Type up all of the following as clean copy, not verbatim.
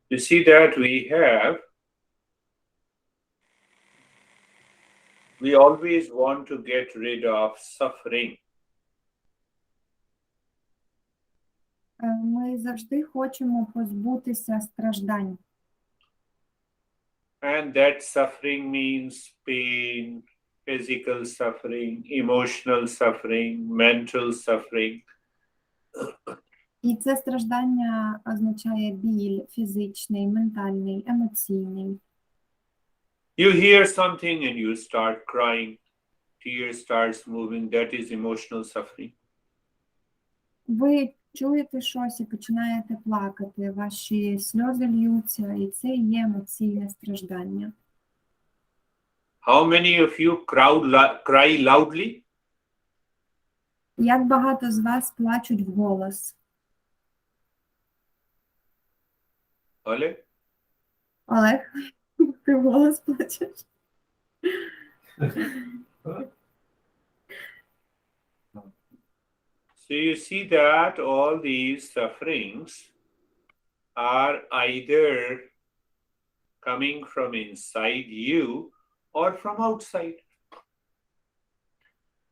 You see that we always want to get rid of suffering. Ми завжди хочемо позбутися страждань. And that suffering means pain, physical suffering, emotional suffering, mental suffering. І це страждання означає біль фізичний, ментальний, емоційний. You hear something and you start crying. Tears starts moving. That is emotional suffering. Ви чуєте щось і починаєте плакати, ваші сльози льються, і це є емоційне страждання. How many of you cry loudly? Як багато з вас плачуть вголос? Олег? Олег, ти вголос плачеш? So you see that all these sufferings are either coming from inside you or from outside.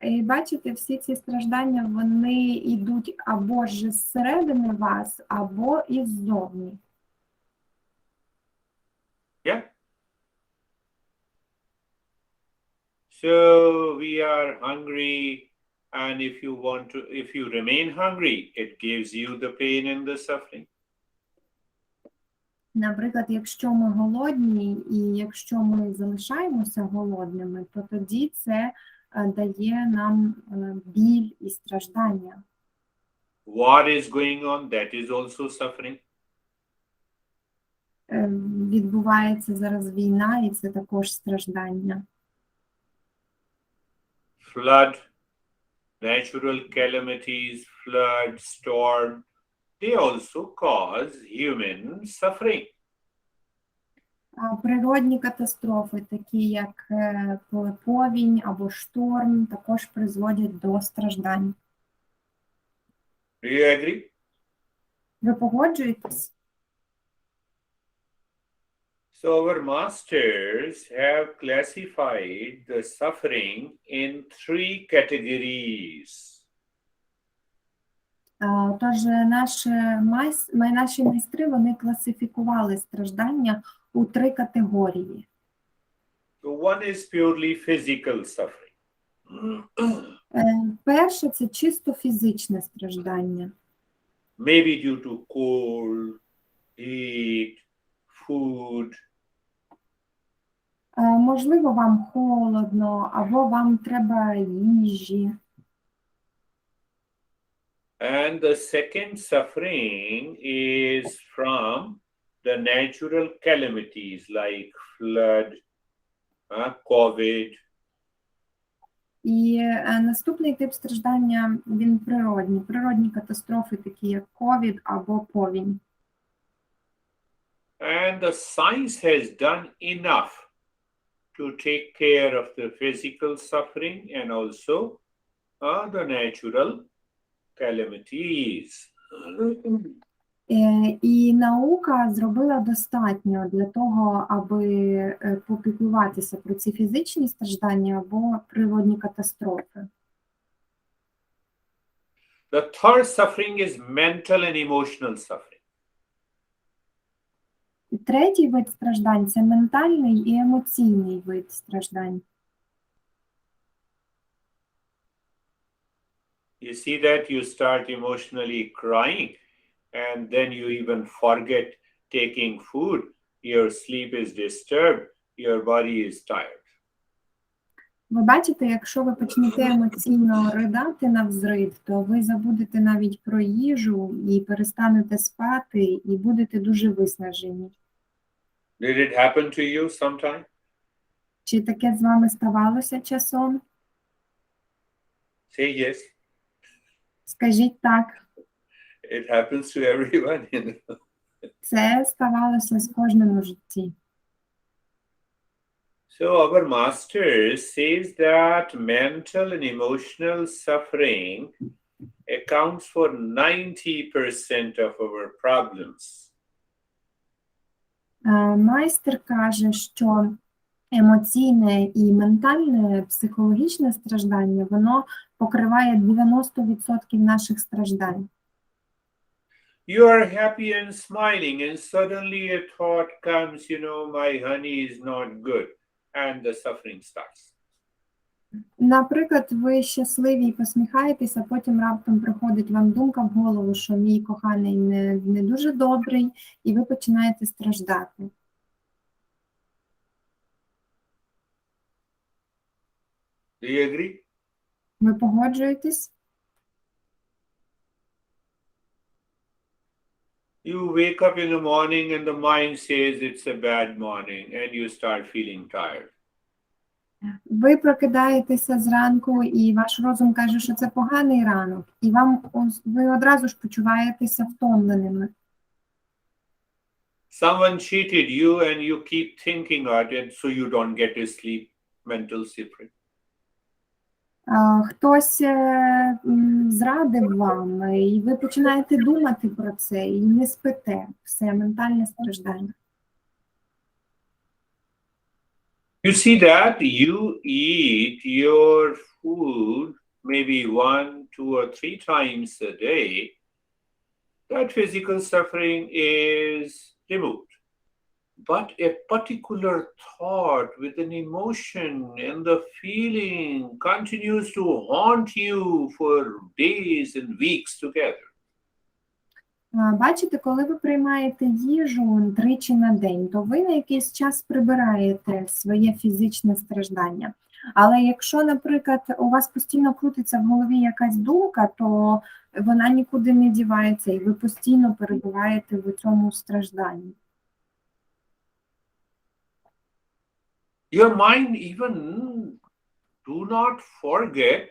І бачите, всі ці страждання, вони йдуть або ж зсередини вас, або іззовні. Yeah. So we are hungry, and if you remain hungry, it gives you the pain and the suffering. Наприклад, якщо ми голодні, і якщо ми залишаємося голодними, то тоді це дає нам біль і страждання. War is going on, that is also suffering. Відбувається зараз війна, і це також страждання. Flood, natural calamities, flood, storm, they also cause human suffering. Природні катастрофи, такі як повінь або шторм, також призводять до страждань. Do you agree? Ви погоджуєтесь? So our masters have classified the suffering in 3 categories. Тож наші майстри, вони класифікували страждання у 3 категорії. So one is purely physical suffering. Перше – це чисто фізичне страждання. Maybe due to cold, heat, food. Можливо, вам холодно, або вам треба їжі. And the second suffering is from the natural calamities like flood, COVID. І наступний тип страждання, він природні. Природні катастрофи, такі як ковід або повінь. And the science has done enough to take care of the physical suffering and also the natural calamities. І наука зробила достатньо для того, аби попіклуватися про ці фізичні страждання або природні катастрофи. The third suffering is mental and emotional suffering. Третій вид страждань – це ментальний і емоційний вид страждань. You see that you start emotionally crying and then you even forget taking food. Your sleep is disturbed. Your body is tired. Ви бачите, якщо ви почнете емоційно ридати навзрид, то ви забудете навіть про їжу і перестанете спати, і будете дуже виснажені. Did it happen to you sometime? Чи таке з вами ставалося часом? Say yes. Скажіть так. It happens to everyone, you know. Це ставалося з кожним у житті. So our master says that mental and emotional suffering accounts for 90% of our problems. Майстер каже, що емоційне і ментальне, психологічне страждання, воно покриває 90% наших страждань. You are happy and smiling, and suddenly a thought comes, my honey is not good, and the suffering starts. Наприклад, ви щасливі і посміхаєтеся, а потім раптом приходить вам думка в голову, що мій коханий не дуже добрий, і ви починаєте страждати. Do you agree? Ви погоджуєтесь? You wake up in the morning and the mind says it's a bad morning, and you start feeling tired. Ви прокидаєтеся зранку, і ваш розум каже, що це поганий ранок, і ви одразу ж почуваєтеся втомленими. Someone cheated you and you keep thinking about it so you don't get to sleep, mental suffering. Хтось зрадив вам, і ви починаєте думати про це, і не спите. Все, ментальне страждання. You see that you eat your food maybe 1, 2, or 3 times a day, that physical suffering is removed. But a particular thought with an emotion and the feeling continues to haunt you for days and weeks together. Бачите, коли ви приймаєте їжу тричі на день, то ви на якийсь час прибираєте своє фізичне страждання. Але якщо, наприклад, у вас постійно крутиться в голові якась думка, то вона нікуди не дівається, і ви постійно перебуваєте в цьому стражданні. Your mind even do not forget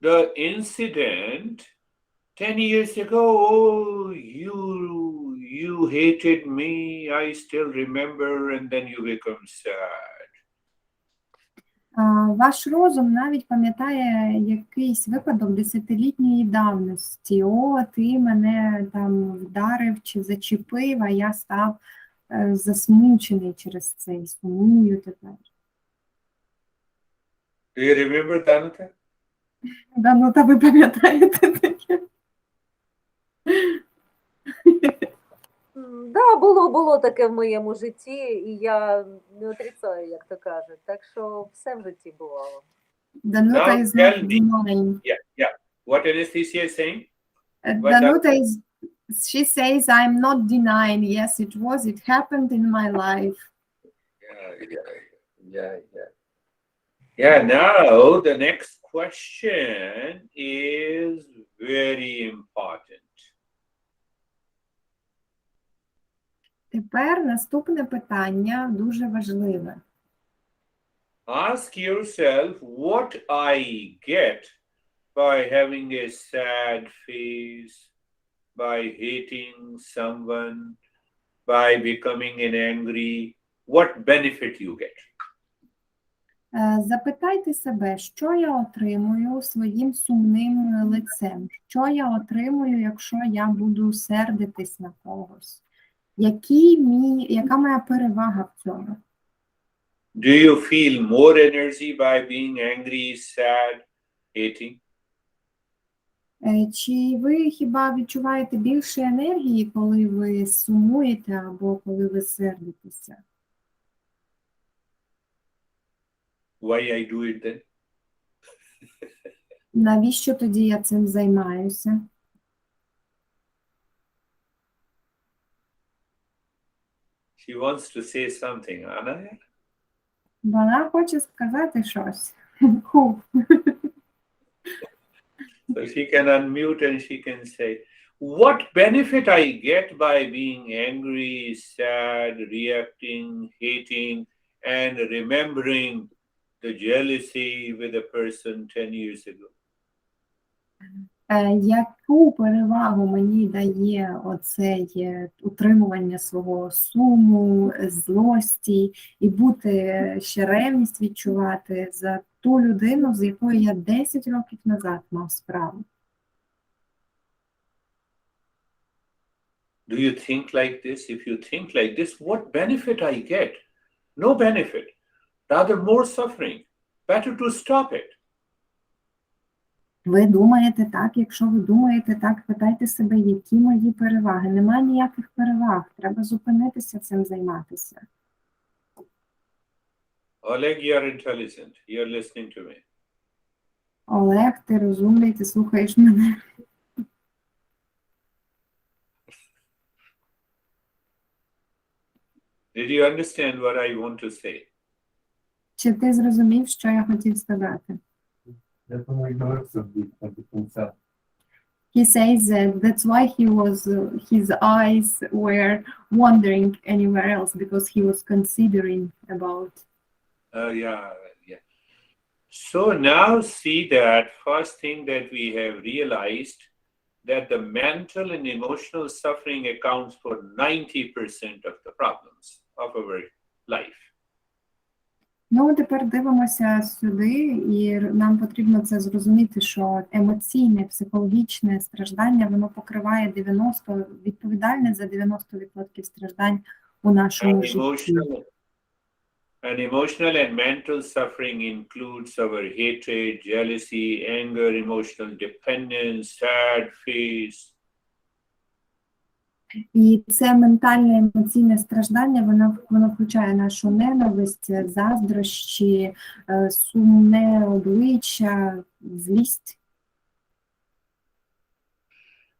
the incident 10 years ago. Oh, you hated me, I still remember, and then you become sad. Ваш розум навіть пам'ятає якийсь випадок десятилітньої давності. О, ти мене там вдарив чи зачепив, а я став засмучений через це і сумую тепер. Do you remember Danuta? Данута, ви пам'ятаєте таке? Да, було таке в моєму житті, і я не отрицаю, як то кажуть. Так що все в житті бувало. Данута is not denying. Yeah. What Anastasia is saying? Danuta she says, I'm not denying. Yes, it happened in my life. Yeah, now the next question is very important. Тепер наступне питання дуже важливе. Ask yourself what I get by having a sad face, by hating someone, by becoming an angry. What benefit you get? Запитайте себе, що я отримую своїм сумним лицем? Що я отримую, якщо я буду сердитись на когось? Яка моя перевага в цьому? Do you feel more energy by being angry, sad, hating? Чи ви хіба відчуваєте більше енергії, коли ви сумуєте або коли ви сердитеся? Why I do it then? Навіщо тоді я цим займаюся? She wants to say something, Anna. Вона хоче сказати щось. Who? So she can unmute and she can say, what benefit I get by being angry, sad, reacting, hating, and remembering the jealousy with a person 10 years ago? Яку перевагу мені дає оце утримування свого суму, злості і бути ще ревність відчувати за ту людину, з якою я 10 років назад мав справу? Do you think like this? If you think like this, what benefit I get? No benefit. Rather more suffering. Better to stop it. Ви думаєте так, якщо ви думаєте так, питайте себе, які мої переваги. Немає ніяких переваг, треба зупинитися цим займатися. Oleg, you are intelligent. You are listening to me. Олег, ти розумний, ти слухаєш мене. Did you understand what I want to say? Чи ти зрозумів, що я хотів сказати? Я думаю, говорився до кінця. He says that that's why his eyes were wandering anywhere else, because he was considering about. Yeah. So now see that first thing that we have realized that the mental and emotional suffering accounts for 90% of the problems of our life. Ну, тепер дивимося сюди, і нам потрібно це зрозуміти, що емоційне, психологічне страждання, воно покриває відповідальне за 90% страждань у нашому житті. And emotional and mental suffering includes our hatred, jealousy, anger, emotional dependence, sad face. І це ментальне емоційне страждання, воно включає нашу ненависть, заздрощі, сумне обличчя, злість.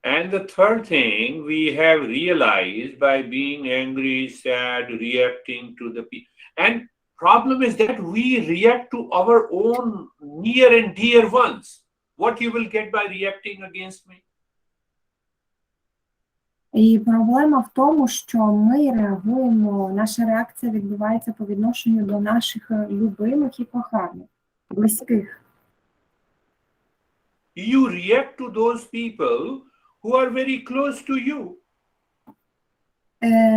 And the third thing we have realized by being angry, sad, reacting to the people. And problem is that we react to our own near and dear ones. What you will get by reacting against me? І проблема в тому, що ми реагуємо, наша реакція відбувається по відношенню до наших любимих і коханих, близьких. You react to those people who are very close to you.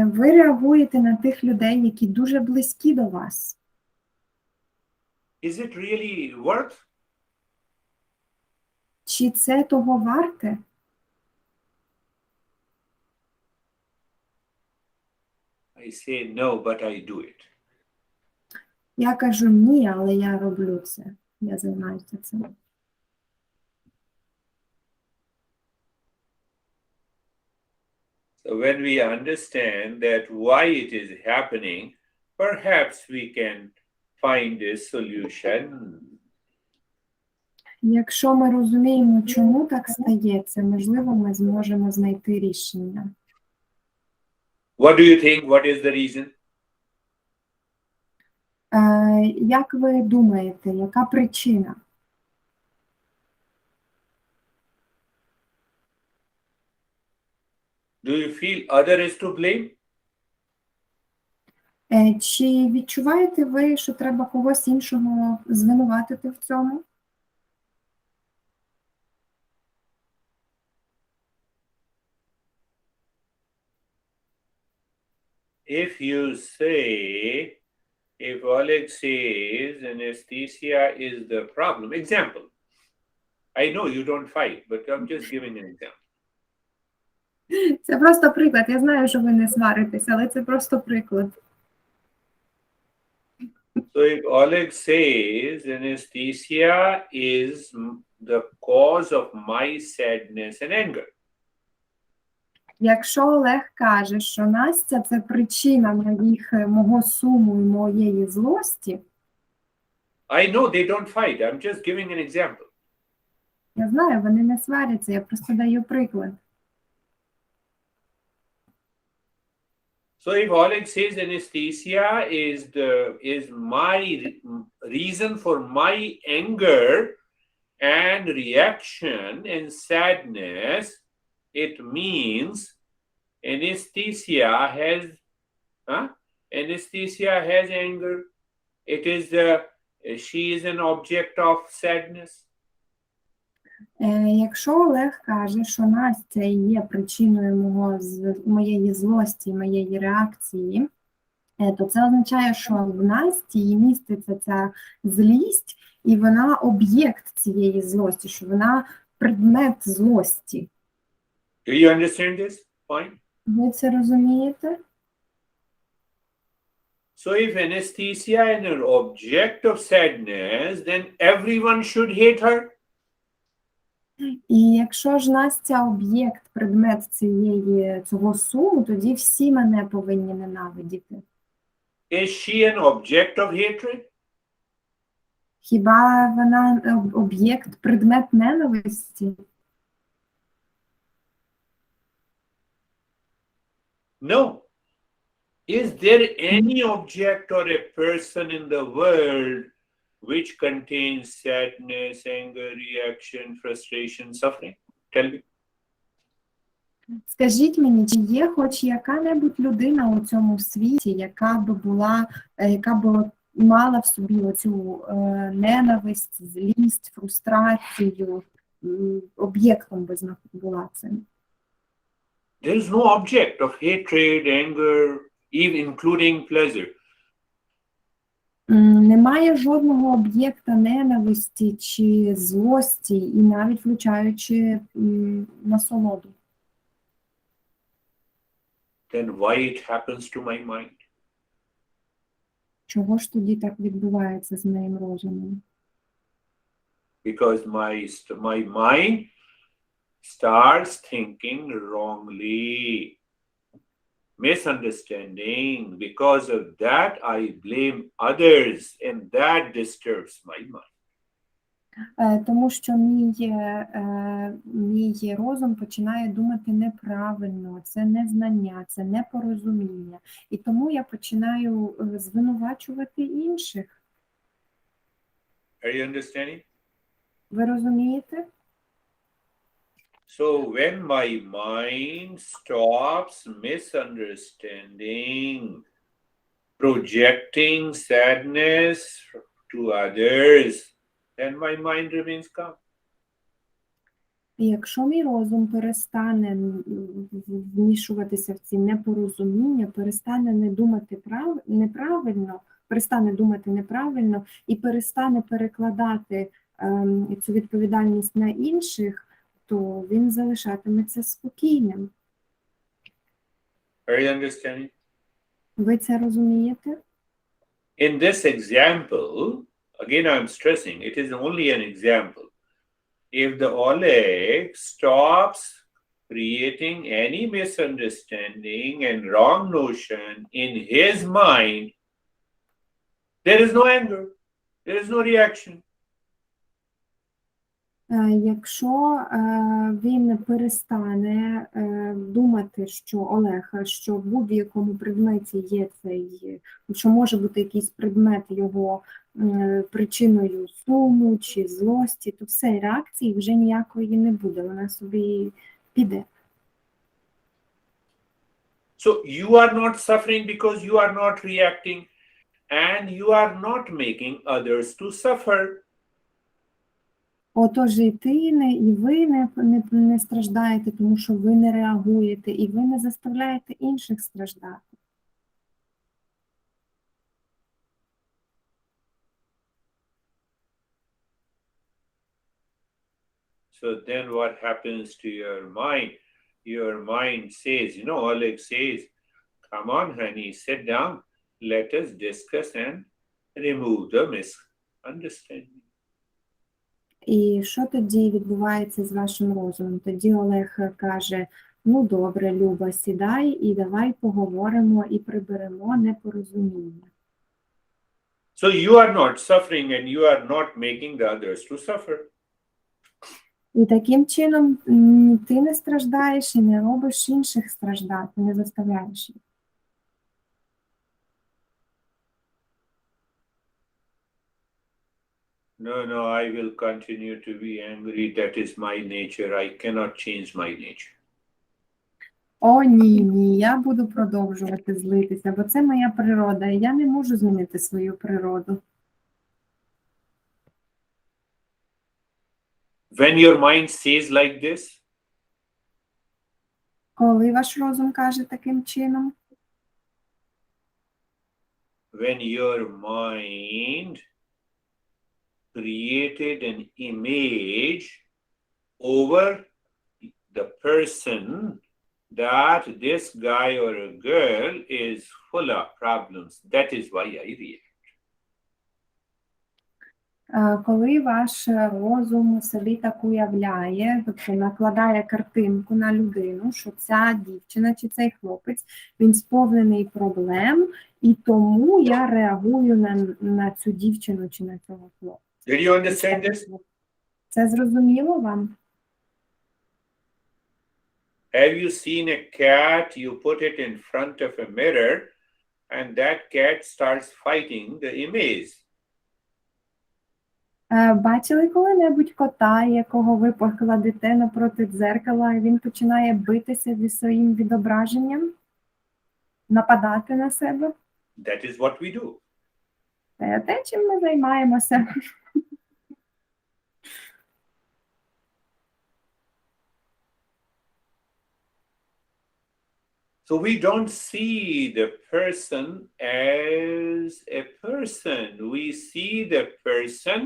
Ви реагуєте на тих людей, які дуже близькі до вас. Is it really worth? Чи це того варте? I say no, but I do it. Я кажу ні, але я роблю це. Я займаюся цим. So when we understand that why it is happening, perhaps we can find a solution. Якщо ми розуміємо, чому так стається, можливо, ми зможемо знайти рішення. What do you think? What is the reason? Як ви думаєте, яка причина? Do you feel other is to blame? Чи відчуваєте ви, що треба когось іншого звинуватити в цьому? If you say, if Oleg says anesthesia is the problem, example. I know you don't fight, but I'm just giving an example. Це просто приклад. Я знаю, що ви не сваритесь, але це просто приклад. So if Oleg says anesthesia is the cause of my sadness and anger. Якщо Олег каже, що Настя – це причина мого суму і моєї злості, I know they don't fight. I'm just giving an example. я знаю, вони не сваряться, я просто даю приклад. So if Oleg says anesthesia is my reason for my anger and reaction and sadness, it means anesthesia has anger. It is she is an object of sadness. Якщо Олег каже, що Настя є причиною моєї злості, моєї реакції, то це означає, що в Насті міститься ця злість, і вона об'єкт цієї злості, що вона предмет злості. Do you understand this point? Ви це розумієте? So if anesthesia is an object of sadness, then everyone should hate her. І якщо ж Настя об'єкт, предмет цього суму, тоді всі мене повинні ненавидіти. Is she an object of hatred? Хіба вона об'єкт, предмет ненависті? No. Is there any object or a person in the world which contains sadness, anger, reaction, frustration, suffering? Tell me. Скажіть мені, чи є хоч яка-небудь людина у цьому світі, яка б мала в собі оцю ненависть, злість, фрустрацію, об'єктом би була цим? There is no object of hatred, anger, even including pleasure. Немає жодного об'єкта ненависті чи злості, і навіть включаючи насолоду. Then why it happens to my mind? Чого ж тоді так відбувається з моїм розумом? Because my mind starts thinking wrongly, misunderstanding. Because of that, I blame others, and that disturbs my mind. Тому що мій розум починає думати неправильно, це незнання, це непорозуміння. І тому я починаю звинувачувати інших. Are you understanding? Ви розумієте? So when my mind stops misunderstanding, projecting sadness to others, then my mind remains calm. І якщо мій розум перестане вмішуватися в ці непорозуміння, перестане думати неправильно і перестане перекладати цю відповідальність на інших, то він залишатиметься спокійним. Are you understanding? Ви це розумієте? In this example, again I'm stressing, it is only an example. If the Oleg stops creating any misunderstanding and wrong notion in his mind, there is no anger, there is no reaction. Якщо він перестане думати, що Олег, що в будь-якому предметі є що може бути якийсь предмет його причиною суму чи злості, то все, реакції вже ніякої не буде, вона собі піде. So you are not suffering because you are not reacting, and you are not making others to suffer. Отож і ви не страждаєте, тому що ви не реагуєте, і ви не заставляєте інших страждати. So then what happens to your mind? Your mind says, Oleg says, come on, honey, sit down. Let us discuss and remove the misunderstanding. І що тоді відбувається з вашим розумом? Тоді Олег каже, ну добре, Люба, сідай і давай поговоримо і приберемо непорозуміння. So you are not suffering and you are not making the others to suffer. І таким чином ти не страждаєш і не робиш інших страждати, не заставляєш їх. No, I will continue to be angry. That is my nature. I cannot change my nature. О, ні, я буду продовжувати злитися, бо це моя природа, і я не можу змінити свою природу. When your mind says like this, Коли ваш розум каже таким чином? when your mind created an image over the person that this guy or a girl is full of problems. That is why I react. Коли ваш розум собі так уявляє, тобто накладає картинку на людину, що ця дівчина чи цей хлопець, він сповнений проблем, і тому я реагую на цю дівчину чи на цього хлопця. Did you understand this? Це зрозуміло вам? Have you seen a cat? You put it in front of a mirror, and that cat starts fighting the image. Бачили коли-небудь кота, якого ви покладете напроти дзеркала, і він починає битися зі своїм відображенням, нападати на себе? That is what we do. Це те, чим ми займаємося. So we don't see the person as a person. We see the person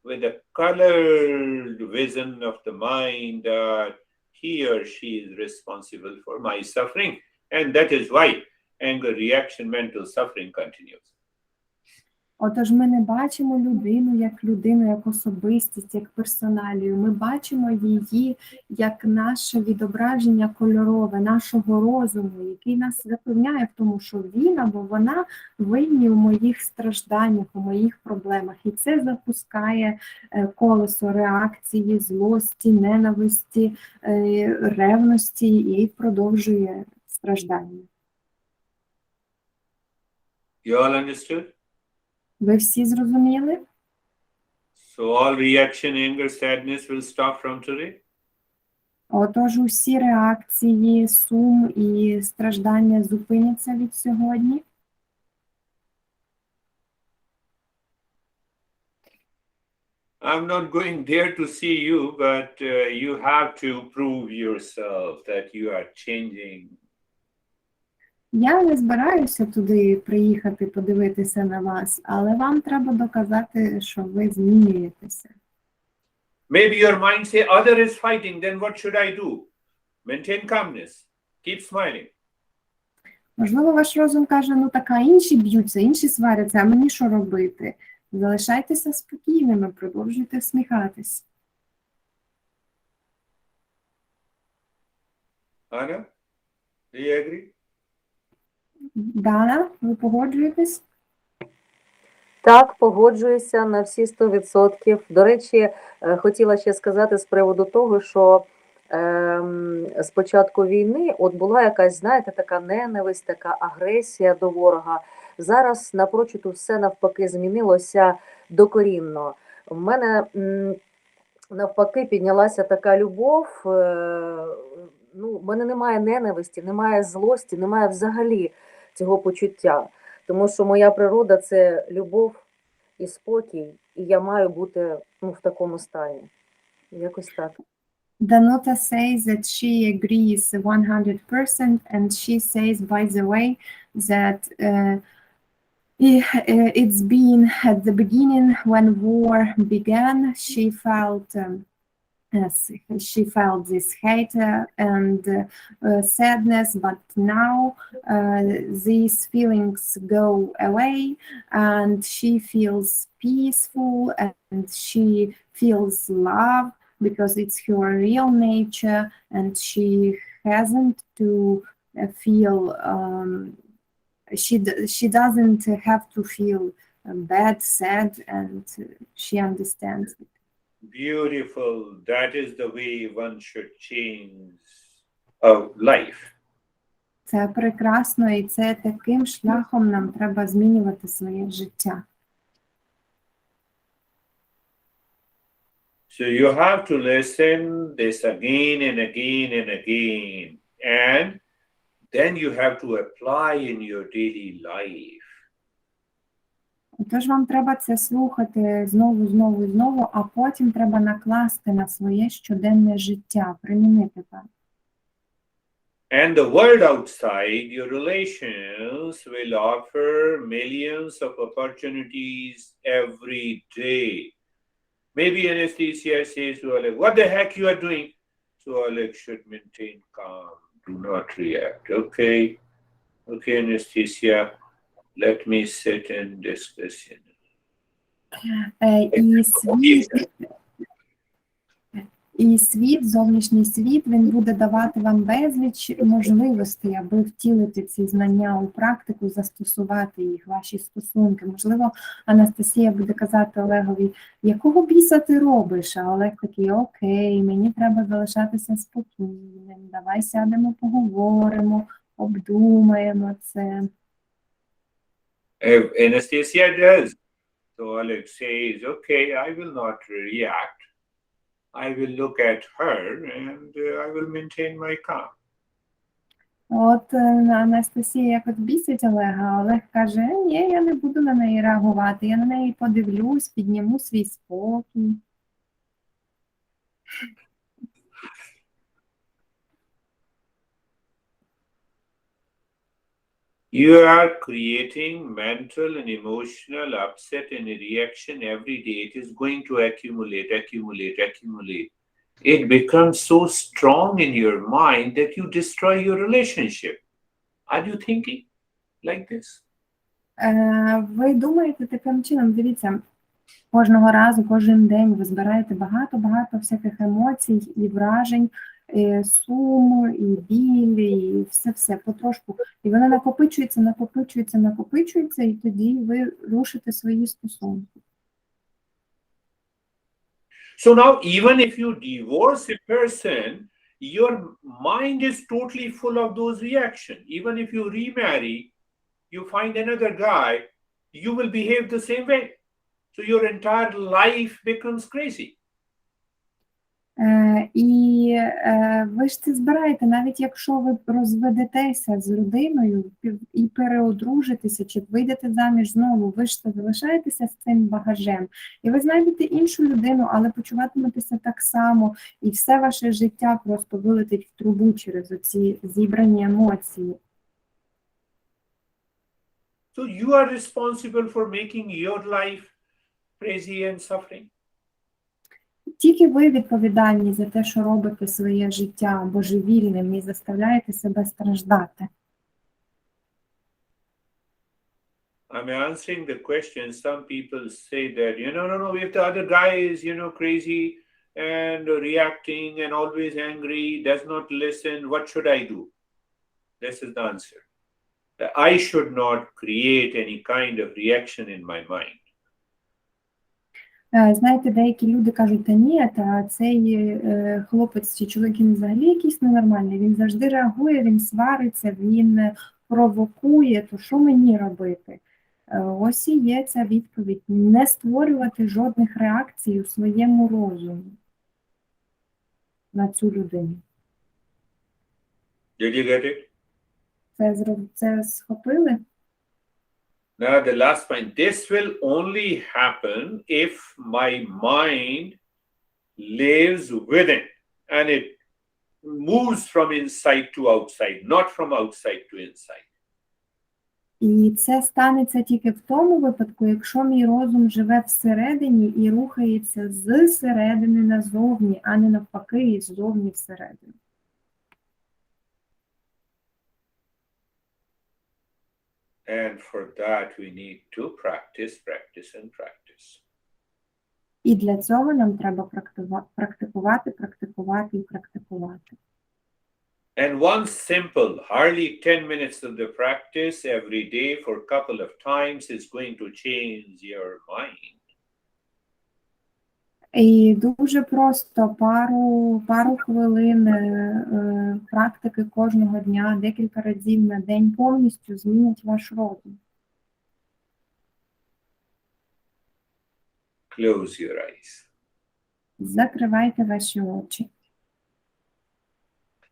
with a colored vision of the mind that he or she is responsible for my suffering. And that is why anger, reaction, mental suffering continues. Отож, ми не бачимо людину, як особистість, як персоналію. Ми бачимо її як наше відображення кольорове, нашого розуму, який нас запевняє в тому, що він або вона винні у моїх стражданнях, у моїх проблемах. І це запускає колесо реакції, злості, ненависті, ревності і продовжує страждання. You all understood? Ви всі зрозуміли? So all reaction, anger, sadness will stop from today? Отож, усі реакції, сум і страждання зупиняться від сьогодні. I'm not going there to see you, but you have to prove yourself that you are changing. Я не збираюся туди приїхати подивитися на вас, але вам треба доказати, що ви змінюєтеся. Maybe your mind say, other is fighting, then what should I do? Maintain calmness. Keep smiling. Можливо, ваш розум каже, ну така, інші б'ються, інші сваряться, а мені що робити? Залишайтеся спокійними, продовжуйте всміхатись. Anna, do you agree? Дана, ви погоджуєтесь? Так, погоджуюся на всі 100%. До речі, хотіла ще сказати з приводу того, що з початку війни от була якась, знаєте, така ненависть, така агресія до ворога. Зараз напрочуд все навпаки змінилося докорінно. В мене навпаки піднялася така любов, в мене немає ненависті, немає злості, немає взагалі цього почуття. Тому що моя природа – це любов і спокій, і я маю бути в такому стані. Якось так. Danuta says that she agrees 100%, and she says, by the way, that it's been at the beginning when war began, she felt this hate and sadness, but now these feelings go away and she feels peaceful and she feels love because it's her real nature, and she hasn't to feel she doesn't have to feel bad, sad, and she understands it. Beautiful. That is the way one should change our life. Це прекрасно, і це таким шляхом нам треба змінювати своє життя. So you have to listen this again and again and again, and then you have to apply in your daily life. Тож вам треба це слухати знову, а потім треба накласти на своє щоденне життя, примінити так. And the world outside, your relations will offer millions of opportunities every day. Maybe anesthesia says to Oleg, what the heck you are doing? So Oleg should maintain calm. Do not react. Okay. Okay, Anastasia. Let me sit and discuss. І світ, зовнішній світ, він буде давати вам безліч можливостей, аби втілити ці знання у практику, застосувати їх, ваші стосунки. Можливо, Анастасія буде казати Олегові, якого біса ти робиш? А Олег такий, окей, мені треба залишатися спокійним, давай сядемо, поговоримо, обдумаємо це. Anastasia does. So Alex says, okay, I will not react. I will look at her and I will maintain my calm. От Анастасія якось бісить Олега, а Олег каже, ні, я не буду на неї реагувати, я на неї подивлюсь, підніму свій спокій. You are creating mental and emotional upset and reaction every day. It is going to accumulate. It becomes so strong in your mind that you destroy your relationship. Are you thinking like this? Ви думаєте таким чином, дивіться, кожного разу, кожен день ви збираєте багато всяких емоцій і вражень, сум, і біль, і все потрошку. І воно накопичується, і тоді ви рушите свої стосунки. So now, even if you divorce a person, your mind is totally full of those reactions. Even if you remarry, you find another guy, you will behave the same way. So your entire life becomes crazy. І ви ж це збираєте, навіть якщо ви розведетеся з людиною і переодружитеся, чи вийдете заміж знову, ви ж залишаєтеся з цим багажем. І ви знайдете іншу людину, але почуватиметеся так само, і все ваше життя просто вилетить в трубу через оці зібрані емоції. So you are responsible for making your life crazy and suffering. Тільки ви відповідальні за те, що робите своє життя божевільним і заставляєте себе страждати. I'm answering the question. Some people say that, no, if the other guy is, crazy and reacting and always angry, does not listen, what should I do? This is the answer. I should not create any kind of reaction in my mind. Знаєте, деякі люди кажуть, та ні, цей хлопець чи чоловік, він взагалі якийсь ненормальний, він завжди реагує, він свариться, він провокує, то що мені робити? Ось і є ця відповідь. Не створювати жодних реакцій у своєму розумі на цю людину. Did you get it? Це схопили? Now, the last point, this will only happen if my mind lives within and it moves from inside to outside, not from outside to inside. І це станеться тільки в тому випадку, якщо мій розум живе всередині і рухається з середини назовні, а не навпаки, із зовні всередину. And for that, we need to practice. І для цього нам треба практикувати. And one simple, hardly 10 minutes of the practice every day for a couple of times is going to change your mind. І дуже просто пару хвилин практики кожного дня, декілька разів на день повністю змінить ваш розум. Close your eyes. Закривайте ваші очі.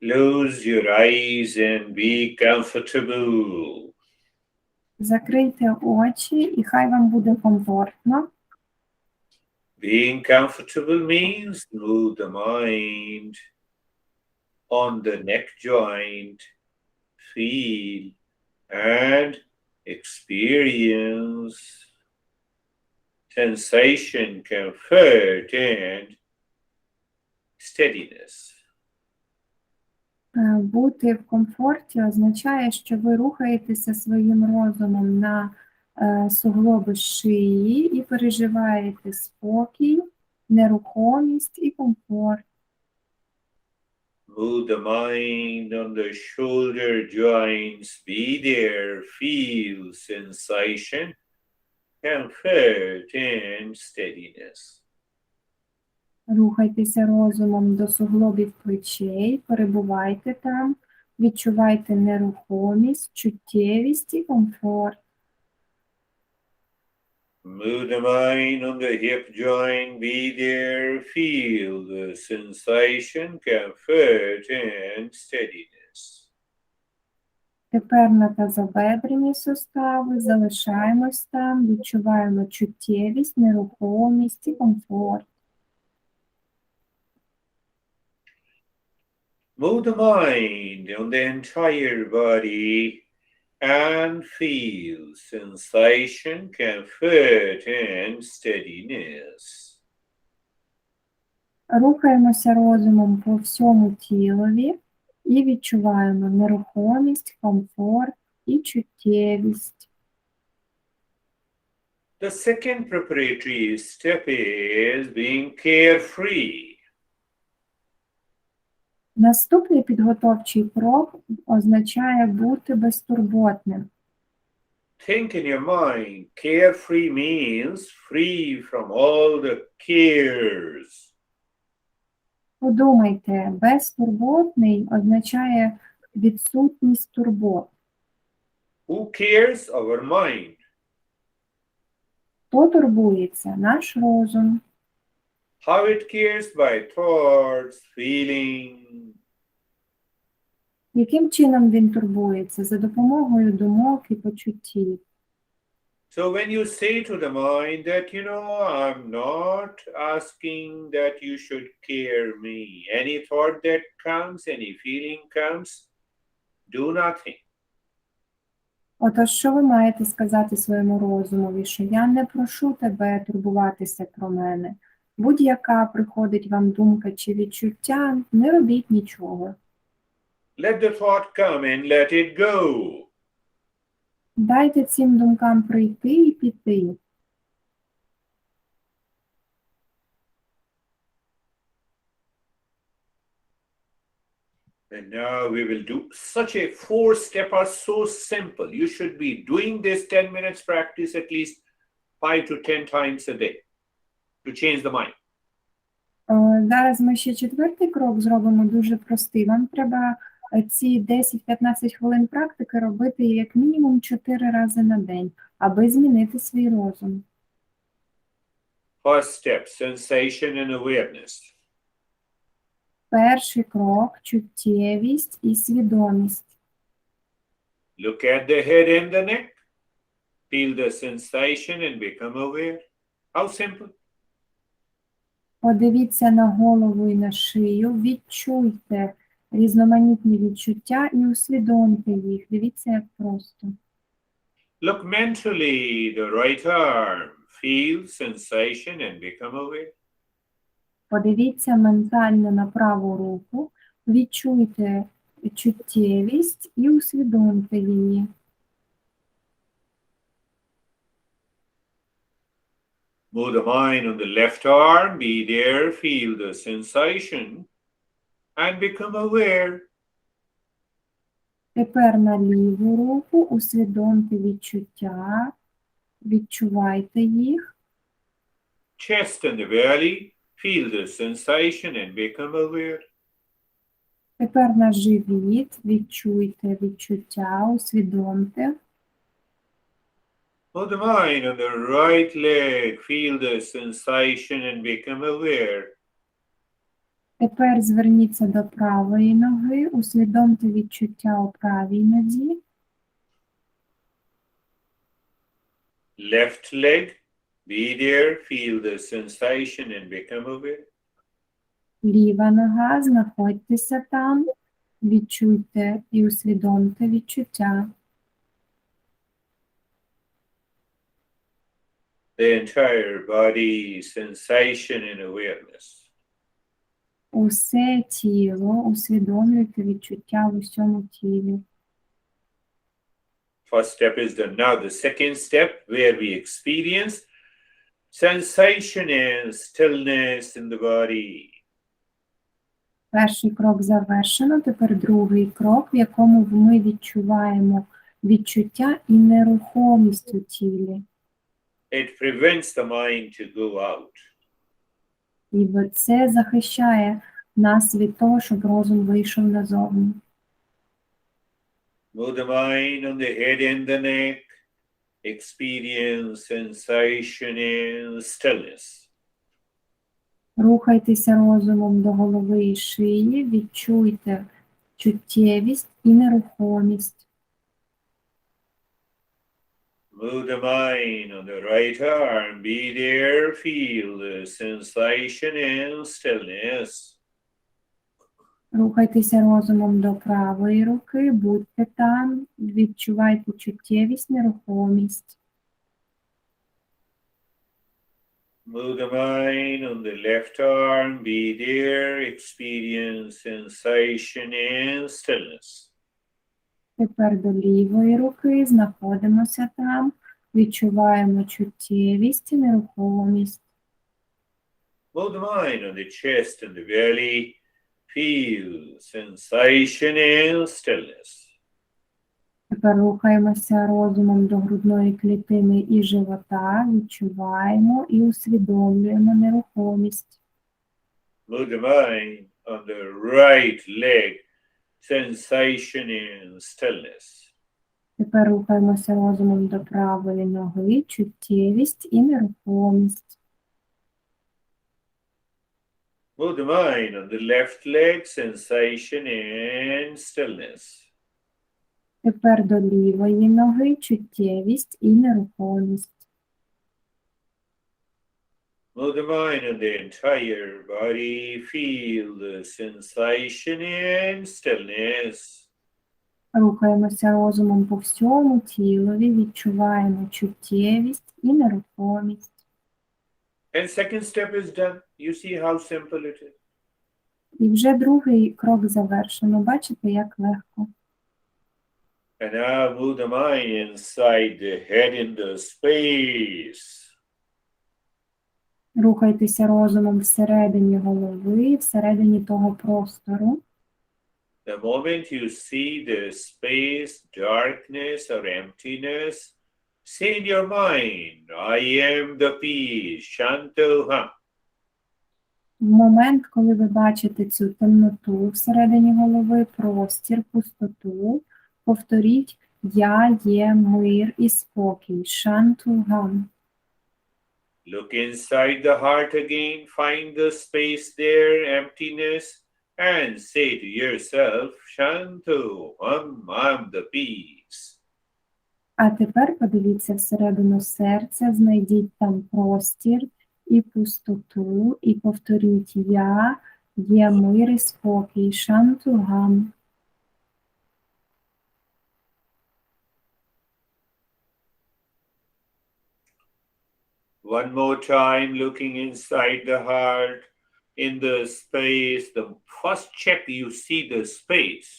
Close your eyes and be comfortable. Закрийте очі і хай вам буде комфортно. Being comfortable means move the mind on the neck joint, feel and experience sensation, comfort, and steadiness. Бути в комфорті означає, що ви рухаєтеся своїм розумом на суглоби шиї і переживаєте спокій, нерухомість і комфорт. Move the mind on the shoulder joints. Be there. Feel sensation, comfort, and steadiness. Рухайтеся розумом до суглобів плечей, перебувайте там, відчувайте нерухомість, чуттєвість і комфорт. Move the mind on the hip joint. Be there. Feel the sensation, comfort, and steadiness. Тепер на тазобедрені сустави залишаємось там, відчуваємо чуттєвість, нерухомість і комфорт. Move the mind on the entire body and feel sensation, comfort, and steadiness. Рухаємося розумом по всьому тілові і відчуваємо нерухомість, комфорт і чуттєвість. The second preparatory step is being carefree. Наступний підготовчий крок означає бути безтурботним. Think in your mind, carefree means free from all the cares. Подумайте, безтурботний означає відсутність турбот. Who cares? Our mind. Хто турбується? Наш розум. How it cares? By thoughts, feeling. Яким чином він турбується? За допомогою думок і почуттів. So when you say to the mind that, I'm not asking that you should care me. Any thought that comes, any feeling comes, do nothing. Отож, що ви маєте сказати своєму розумові, що я не прошу тебе турбуватися про мене. Будь-яка приходить вам думка чи відчуття, не робіть нічого. Let the thought come and let it go. Дайте цим думкам прийти і піти. And now we will do such a 4-step are so simple. You should be doing this 10 minutes practice at least 5 to 10 times a day to change the mind. Зараз ми ще четвертий крок зробимо дуже простий. Вам треба ці 10-15 хвилин практики робити як мінімум 4 рази на день, аби змінити свій розум. First step, sensation and awareness. Перший крок – чуттєвість і свідомість. Look at the head and the neck. Feel the sensation and become aware. How simple. Подивіться на голову і на шию, відчуйте різноманітні відчуття і усвідомте їх. Дивіться, як просто. Look mentally, the right arm. Feel sensation and become aware. Подивіться ментально на праву руку, відчуйте чуттєвість і усвідомте її. Move the mind on the left arm. Be there. Feel the sensation and become aware. Тепер на ліву руку усвідомте відчуття, відчувайте їх. Chest and the belly. Feel the sensation and become aware. Тепер на живіт відчуйте відчуття, усвідомте. Move the mind on the right leg. Feel the sensation and become aware. Тепер зверніться до правої ноги, усвідомте відчуття у правій нозі. Left leg. Be there. Feel the sensation and become aware. Ліва нога, знаходьтеся там, відчуйте і усвідомте відчуття. The entire body, sensation and awareness. усе тіло, усвідомлюйте відчуття в усьому тілі. First step is done. Now the second step, where we experience sensation and stillness in the body. Перший крок завершено, тепер другий крок, в якому ми відчуваємо відчуття і нерухомість у тілі. It prevents the mind to go out. І це захищає нас від того, щоб розум вийшов назовні. Move the mind on the head and the neck. Experience sensation and stillness. Рухайтеся розумом до голови і шиї, відчуйте чуттєвість і нерухомість. Move the mind on the right arm. Be there. Feel the sensation and stillness. Рухайтеся розумом до правої руки, будьте там, відчувайте чуттєвість, нерухомість. Move the mind on the left arm. Be there. Experience sensation and stillness. Тепер до лівої руки, знаходимося там, відчуваємо чуттєвість і нерухомість. Move the mind on the chest and the belly. Feel sensation and stillness. Тепер рухаємося розумом до грудної клітини і живота, відчуваємо і усвідомлюємо нерухомість. Move the mind on the right leg. Sensation and stillness. Тепер рухаємося розумом до правої ноги, чуттєвість і нерухомість. Move the mind on the left leg. Sensation and stillness. Тепер до лівої ноги, чуттєвість і нерухомість. Move the mind on the entire body. Feel the sensation and stillness. Рухаємося розумом по всьому тілові, відчуваємо чуттєвість і нерухомість. And second step is done. You see how simple it is. І вже другий крок завершено. Бачите, як легко. And now move the mind inside the head in the space. Рухайтеся розумом всередині голови, всередині того простору. The moment you see the space, darkness, or emptiness, say in your mind, I am the peace, Shantoham. В момент, коли ви бачите цю темноту всередині голови, простір, пустоту, повторіть «Я є мир і спокій, Шантугам». Look inside the heart again, find the space there, emptiness, and say to yourself, Shantoham, I'm the peace. А тепер подивіться всередину серця, знайдіть там простір і пустоту, і повторіть «Я є мир і спокій, Шантугам». One more time, looking inside the heart, in the space, the first check you see the space,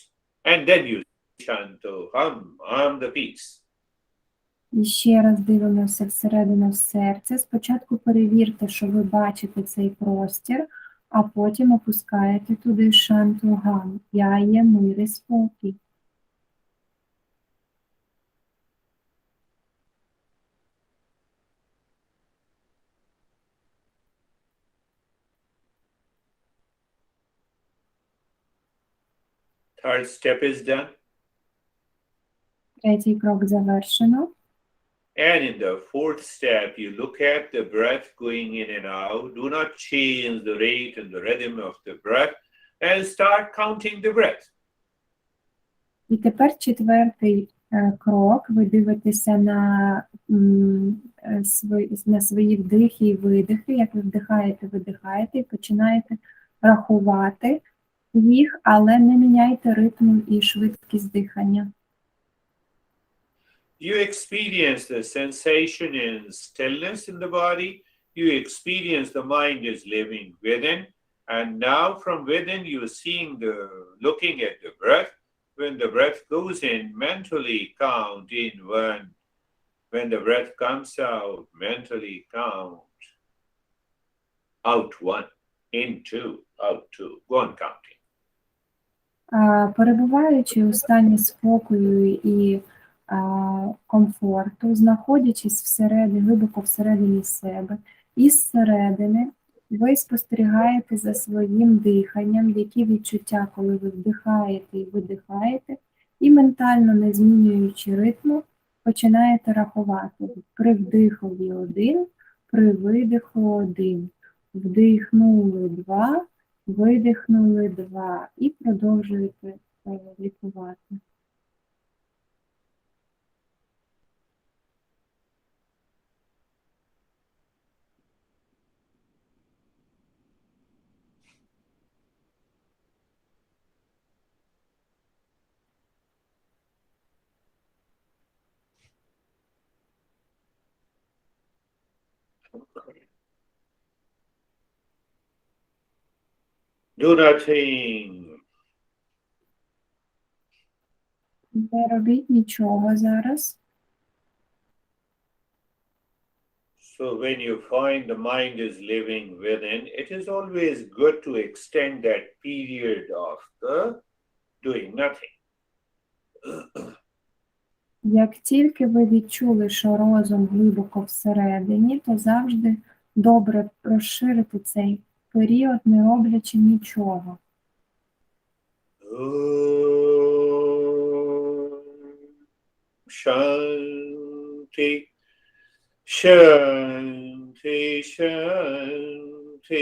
and then you Shantoham, I'm the peace. І ще раз дивимося всередину серця. Спочатку перевірте, що ви бачите цей простір, а потім опускаєте туди Шантугам. Я є мир і спокій. Third step is done. Третій крок завершено. And in the fourth step, you look at the breath going in and out. Do not change the rate and the rhythm of the breath and start counting the breath. І тепер четвертий крок. Ви дивитеся на свої вдихи і видихи, як ви вдихаєте, видихаєте, і починаєте рахувати їх, але не міняйте ритм і швидкість дихання. You experience the sensation and stillness in the body. You experience the mind is living within. And now from within you're seeing looking at the breath. When the breath goes in, mentally count in 1. When the breath comes out, mentally count out 1, in 2, out 2. Go on counting. Перебуваючи у стані спокою і комфорту, знаходячись всередині, глибоко всередині себе, і зсередини ви спостерігаєте за своїм диханням, які відчуття, коли ви вдихаєте і видихаєте, і ментально, не змінюючи ритму, починаєте рахувати. При вдихові 1, при видиху 1. Вдихнули 2, видихнули 2 і продовжуєте лікувати. Do nothing. Не робіть нічого зараз. So when you find the mind is living within, it is always good to extend that period of the doing nothing. Як тільки ви відчули, що розум глибоко всередині, то завжди добре розширити цей період, не роблячи нічого. Shanti, Shanti, Shanti.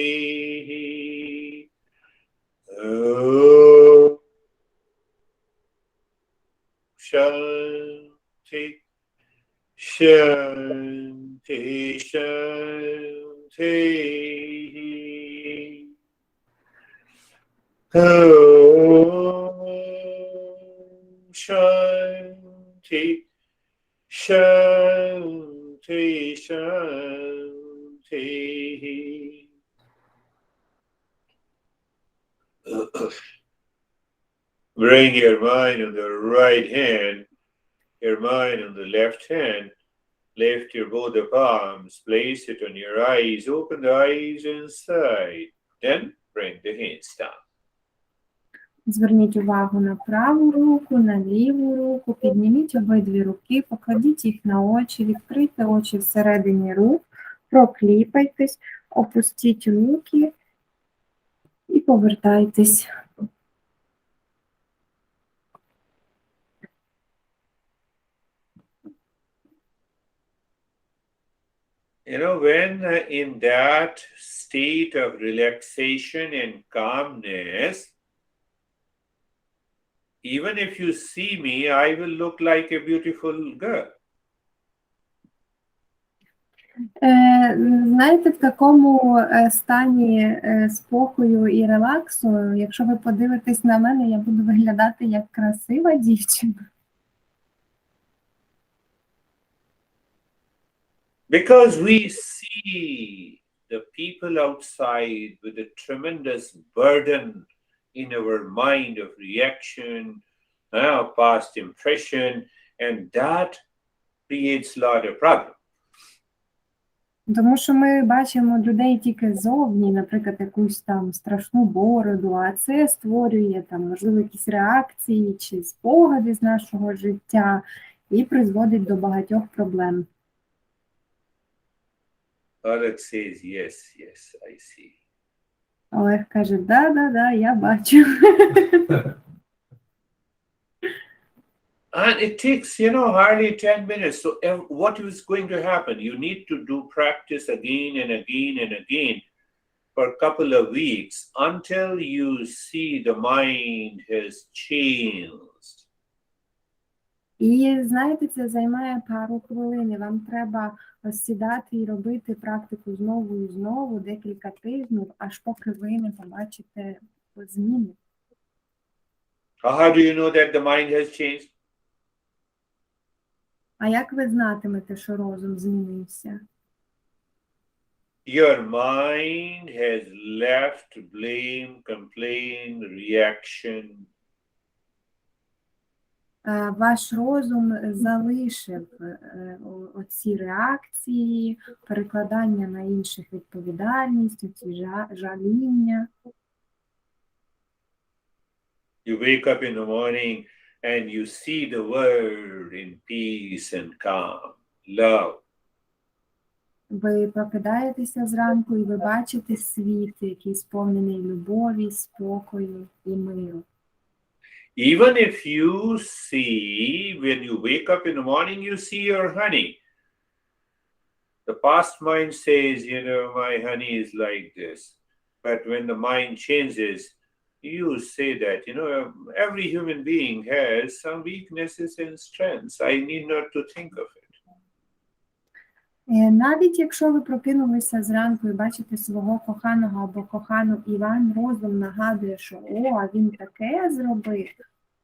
Shanti, Shanti, Shanti. Shanti, Shanti, Shanti. Bring your mind on the right hand, your mind on the left hand. Lift your both the palms, place it on your eyes, open the eyes inside. Then bring the hands down. Зверніть увагу на праву руку, на ліву руку, підніміть обидві руки, покладіть їх на очі, відкрийте очі всередині рук, прокліпайтесь, опустіть руки і повертайтесь. You know, when in that state of relaxation and calmness, even if you see me, I will look like a beautiful girl. Знаєте, в такому стані спокою і релаксу, якщо ви подивитесь на мене, я буду виглядати як красива дівчина. Because we see the people outside with a tremendous burden in our mind of reaction, past impression, and that creates a lot of problems. Тому що ми бачимо людей тільки ззовні, наприклад, якусь там страшну бороду, а це створює там, можливо, якісь реакції чи спогади з нашого життя і призводить до багатьох проблем. Alex says, yes, yes, I see. Олег каже, да, я бачу. And it takes, hardly 10 minutes. So what is going to happen? You need to do practice again and again and again for a couple of weeks until you see the mind has changed. І, знаєте, це займає пару хвилин. Вам треба сідати і робити практику знову і знову, декілька тижнів, аж поки ви не побачите зміни. How do you know that the mind has changed? А як ви знатимете, що розум змінився? Your mind has left blame, complaint, reaction. Ваш розум залишив оці реакції, перекладання на інших відповідальність, оці жаління. You wake up in the morning and you see the world in peace and calm, love. Ви прокидаєтеся зранку і ви бачите світ, який сповнений любові, спокою і миру. Even if you see, when you wake up in the morning, you see your honey. The past mind says, my honey is like this. But when the mind changes, you say that, every human being has some weaknesses and strengths. I need not to think of it. Навіть якщо ви прокинулися зранку і бачите свого коханого або кохану, і вам розум нагадує, що а він таке зробив,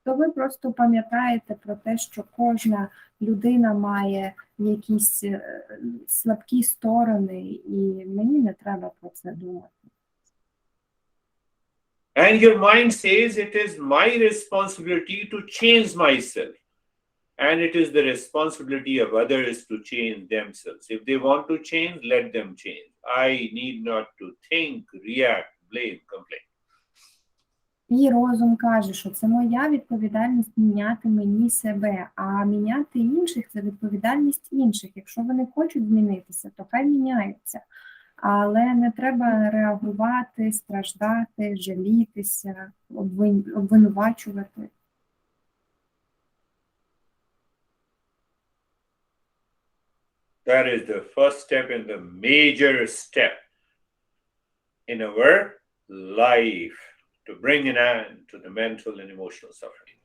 то ви просто пам'ятаєте про те, що кожна людина має якісь слабкі сторони, і мені не треба про це думати. And your mind says it is my responsibility to change myself. And it is the responsibility of others to change themselves. If they want to change, let them change. I need not to think, react, blame, complain. І розум каже, що це моя відповідальність міняти мені себе, а міняти інших – це відповідальність інших. Якщо вони хочуть змінитися, то хай міняються. Але не треба реагувати, страждати, жалітися, обвинувачувати. That is the first step and the major step in our life to bring an end to the mental and emotional suffering.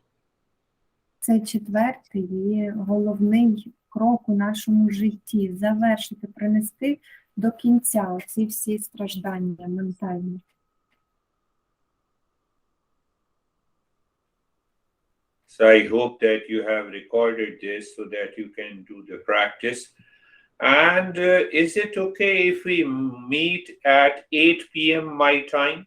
Це четвертий і головний крок у нашому житті – завершити, принести до кінця оці всі страждання ментальні. So I hope that you have recorded this so that you can do the practice. And is it okay if we meet at 8 p.m. my time?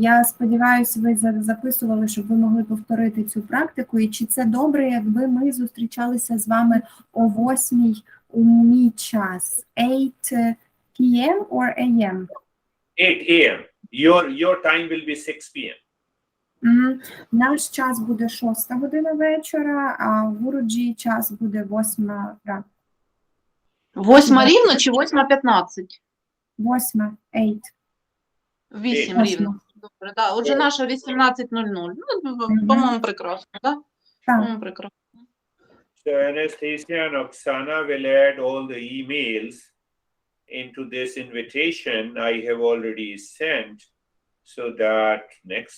Я сподіваюся, ви записували, щоб ви могли повторити цю практику. І чи це добре, якби ми зустрічалися з вами о 8 у мій час? 8 p.m. or a.m.? 8 a.m. Your time will be 6 p.m. Наш час буде 6 година вечора, а в Гуруджі час буде 8 ранку. 8 рівно чи 8:15? 8, 8. 8 рівно. Добре, да. Отже, наша 18:00. Ну, по-моєму, прекрасно, да? Так. По-моєму, прекрасно. So Anastasia and Oksana will add all the emails into this invitation I have already sent so that next